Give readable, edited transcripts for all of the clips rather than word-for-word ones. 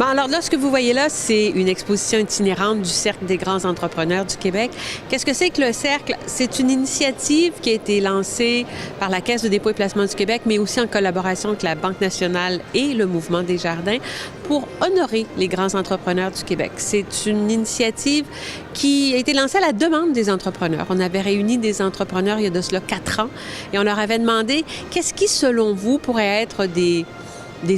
Bon, alors là, ce que vous voyez là, c'est une exposition itinérante du Cercle des grands entrepreneurs du Québec. Qu'est-ce que c'est que le Cercle? C'est une initiative qui a été lancée par la Caisse de dépôt et placement du Québec, mais aussi en collaboration avec la Banque nationale et le Mouvement Desjardins pour honorer les grands entrepreneurs du Québec. C'est une initiative qui a été lancée à la demande des entrepreneurs. On avait réuni des entrepreneurs il y a de cela 4 ans et on leur avait demandé qu'est-ce qui, selon vous, pourrait être des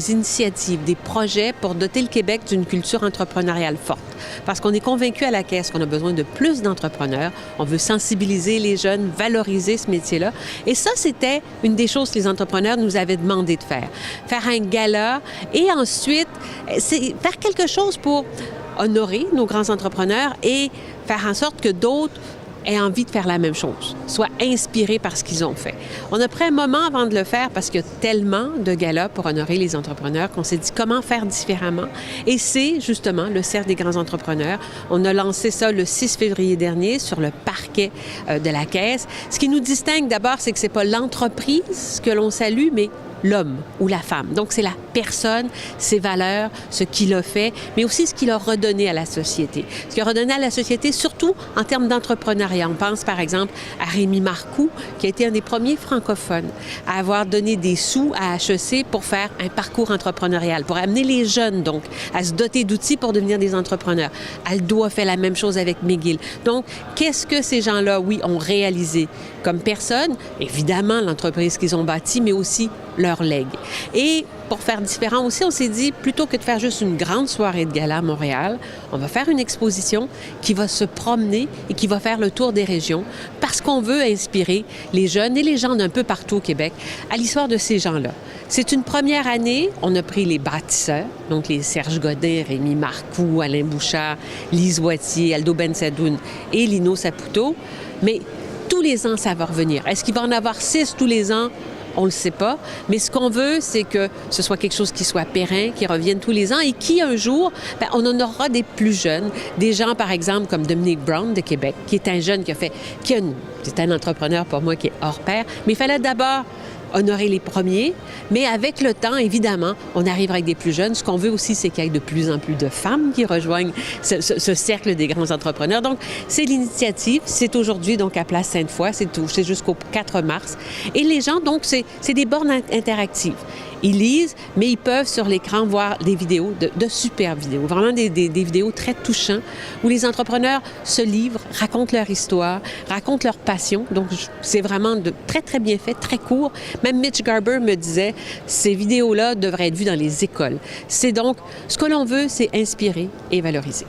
initiatives, des projets pour doter le Québec d'une culture entrepreneuriale forte. Parce qu'on est convaincu à la Caisse qu'on a besoin de plus d'entrepreneurs. On veut sensibiliser les jeunes, valoriser ce métier-là. Et ça, c'était une des choses que les entrepreneurs nous avaient demandé de faire. Faire un gala et ensuite, c'est faire quelque chose pour honorer nos grands entrepreneurs et faire en sorte que d'autres aient envie de faire la même chose, soient inspirés par ce qu'ils ont fait. On a pris un moment avant de le faire parce qu'il y a tellement de galas pour honorer les entrepreneurs qu'on s'est dit comment faire différemment. Et c'est justement le Cercle des grands entrepreneurs. On a lancé ça le 6 février dernier sur le parquet de la Caisse. Ce qui nous distingue d'abord, c'est que c'est pas l'entreprise que l'on salue, mais l'homme ou la femme. Donc, c'est la personne, ses valeurs, ce qu'il a fait, mais aussi ce qu'il a redonné à la société. Ce qu'il a redonné à la société, surtout en termes d'entrepreneuriat. On pense, par exemple, à Rémi Marcoux, qui a été un des premiers francophones à avoir donné des sous à HEC pour faire un parcours entrepreneurial, pour amener les jeunes, donc, à se doter d'outils pour devenir des entrepreneurs. Aldo a fait la même chose avec McGill. Donc, qu'est-ce que ces gens-là, oui, ont réalisé comme personne? Évidemment, l'entreprise qu'ils ont bâtie, mais aussi leur legs. Et pour faire différent aussi, on s'est dit, plutôt que de faire juste une grande soirée de gala à Montréal, on va faire une exposition qui va se promener et qui va faire le tour des régions parce qu'on veut inspirer les jeunes et les gens d'un peu partout au Québec à l'histoire de ces gens-là. C'est une première année, on a pris les bâtisseurs, donc les Serge Godin, Rémi Marcoux, Alain Bouchard, Lise Wattier, Aldo Bensadoun et Lino Saputo, mais tous les ans, ça va revenir. Est-ce qu'il va en avoir 6 tous les ans? On ne le sait pas, mais ce qu'on veut, c'est que ce soit quelque chose qui soit périn, qui revienne tous les ans et qui, un jour, on en aura des plus jeunes, des gens, par exemple, comme Dominique Brown de Québec, qui est un jeune c'est un entrepreneur pour moi qui est hors pair, mais il fallait d'abord honorer les premiers, mais avec le temps, évidemment, on arrivera avec des plus jeunes. Ce qu'on veut aussi, c'est qu'il y ait de plus en plus de femmes qui rejoignent ce cercle des grands entrepreneurs. Donc, c'est l'initiative. C'est aujourd'hui, donc, à Place Sainte-Foy. C'est jusqu'au 4 mars. Et les gens, donc, c'est des bornes interactives. Ils lisent, mais ils peuvent sur l'écran voir des vidéos, de super vidéos, vraiment des vidéos très touchantes où les entrepreneurs se livrent, racontent leur histoire, racontent leur passion. Donc, c'est vraiment très, très bien fait, très court. Même Mitch Garber me disait, ces vidéos-là devraient être vues dans les écoles. C'est donc, ce que l'on veut, c'est inspirer et valoriser.